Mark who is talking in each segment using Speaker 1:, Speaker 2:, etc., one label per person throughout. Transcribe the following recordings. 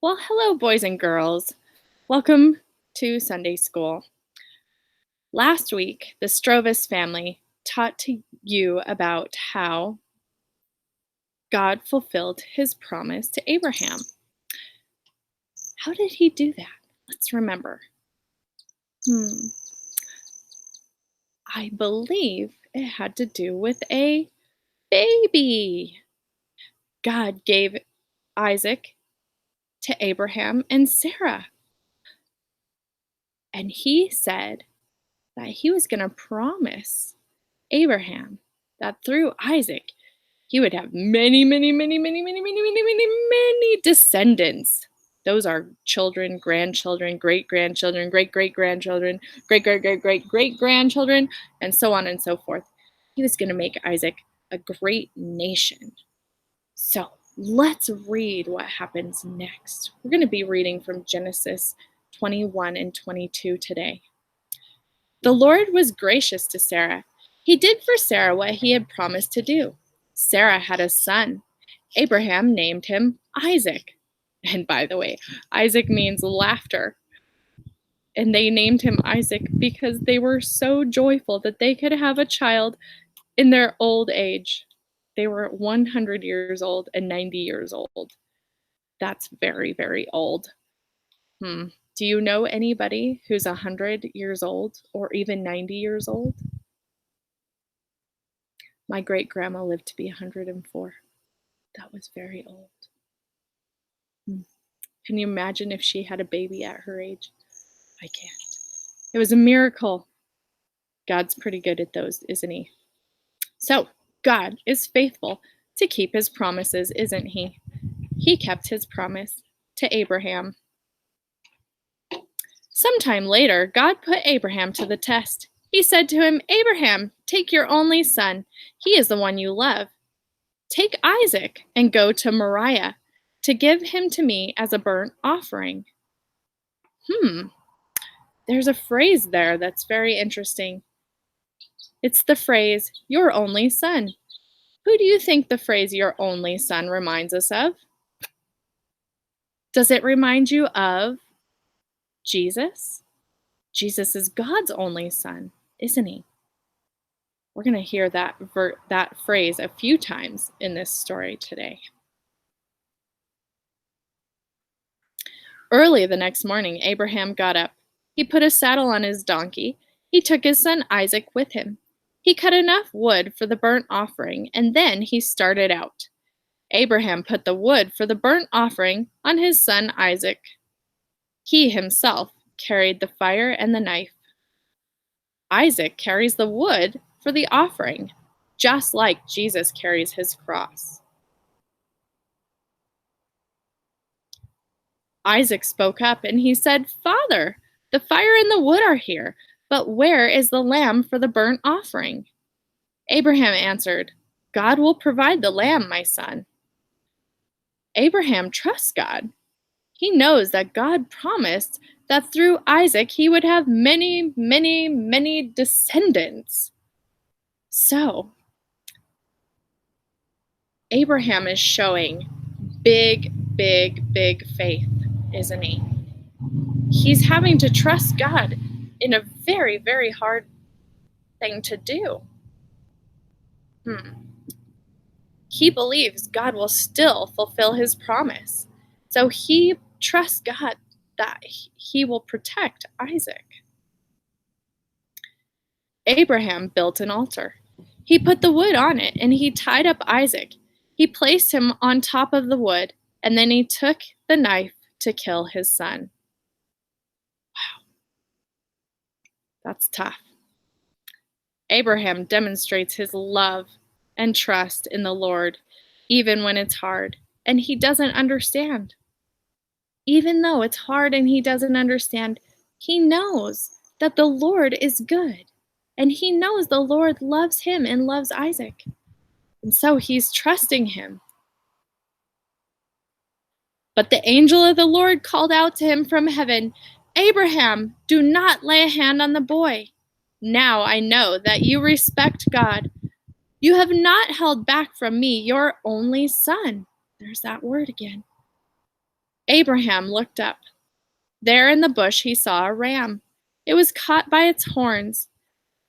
Speaker 1: Well, hello, boys and girls. Welcome to Sunday School. Last week, the Strovis family taught to you about how God fulfilled his promise to Abraham. How did he do that? Let's remember. I believe it had to do with a baby. God gave Isaac to Abraham and Sarah. And he said that he was going to promise Abraham that through Isaac, he would have many descendants. Those are children, grandchildren, great-grandchildren, great-great-grandchildren, great-great-great-great-great-grandchildren, and so on and so forth. He was going to make Isaac a great nation. So let's read what happens next. We're going to be reading from Genesis 21 and 22 today. The Lord was gracious to Sarah. He did for Sarah what he had promised to do. Sarah had a son. Abraham named him Isaac. And by the way, Isaac means laughter. And they named him Isaac because they were so joyful that they could have a child in their old age. They were 100 years old and 90 years old. That's very, very old. Do you know anybody who's 100 years old or even 90 years old? My great-grandma lived to be 104. That was very old. Can you imagine if she had a baby at her age? I can't. It was a miracle. God's pretty good at those, isn't he? So, God is faithful to keep his promises, isn't he? He kept his promise to Abraham. Sometime later, God put Abraham to the test. He said to him, Abraham, take your only son. He is the one you love. Take Isaac and go to Moriah to give him to me as a burnt offering. There's a phrase there that's very interesting. It's the phrase, your only son. Who do you think the phrase, your only son, reminds us of? Does it remind you of Jesus? Jesus is God's only son, isn't he? We're going to hear that phrase a few times in this story today. Early the next morning, Abraham got up. He put a saddle on his donkey. He took his son Isaac with him. He cut enough wood for the burnt offering, and then he started out. Abraham put the wood for the burnt offering on his son Isaac. He himself carried the fire and the knife. Isaac carries the wood for the offering, just like Jesus carries his cross. Isaac spoke up and he said, Father, the fire and the wood are here, but where is the lamb for the burnt offering? Abraham answered, God will provide the lamb, my son. Abraham trusts God. He knows that God promised that through Isaac he would have many descendants. So, Abraham is showing big faith, isn't he? He's having to trust God in a very hard thing to do. He believes God will still fulfill his promise. So he trusts God that he will protect Isaac. Abraham built an altar. He put the wood on it and he tied up Isaac. He placed him on top of the wood and then he took the knife to kill his son. Wow. That's tough. Abraham demonstrates his love and trust in the Lord, even when it's hard and he doesn't understand. Even though it's hard and he doesn't understand, he knows that the Lord is good. And he knows the Lord loves him and loves Isaac. And so he's trusting him. But the angel of the Lord called out to him from heaven, Abraham, do not lay a hand on the boy. Now I know that you respect God. You have not held back from me your only son. There's that word again. Abraham looked up. There in the bush he saw a ram. It was caught by its horns.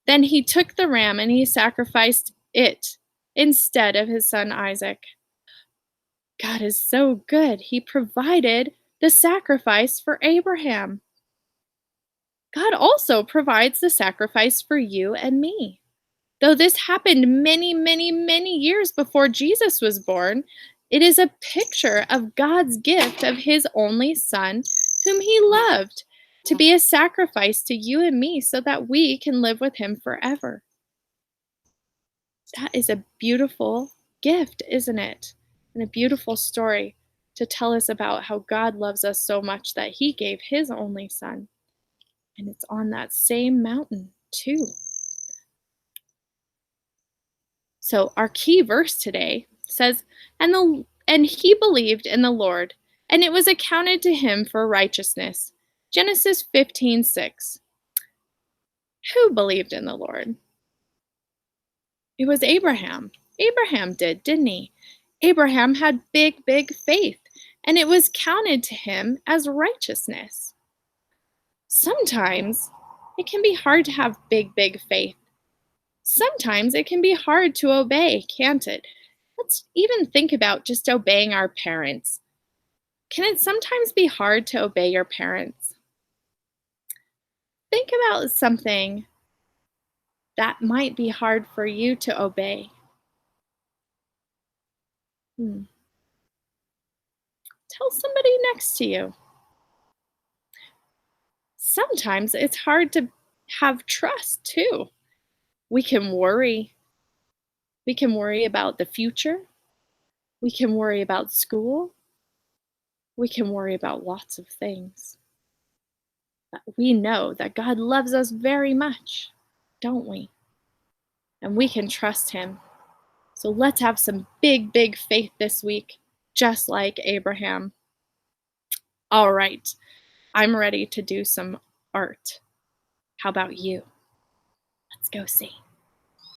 Speaker 1: Then he took the ram and he sacrificed it instead of his son Isaac. God is so good. He provided the sacrifice for Abraham. God also provides the sacrifice for you and me. Though this happened many, many, many years before Jesus was born, it is a picture of God's gift of his only Son, whom he loved, to be a sacrifice to you and me so that we can live with him forever. That is a beautiful gift, isn't it? And a beautiful story to tell us about how God loves us so much that he gave his only Son. And it's on that same mountain, too. So our key verse today says, and he believed in the Lord, and it was accounted to him for righteousness. Genesis 15:6. Who believed in the Lord? It was Abraham. Abraham didn't he? Abraham had big, big faith, and it was counted to him as righteousness. Sometimes it can be hard to have big, big faith. Sometimes it can be hard to obey, can't it? Let's even think about just obeying our parents. Can it sometimes be hard to obey your parents? Think about something that might be hard for you to obey. Tell somebody next to you. Sometimes it's hard to have trust too. We can worry. We can worry about the future. We can worry about school. We can worry about lots of things. But we know that God loves us very much, don't we? And we can trust him. So let's have some big, big faith this week, just like Abraham. All right, I'm ready to do some art. How about you? Let's go see.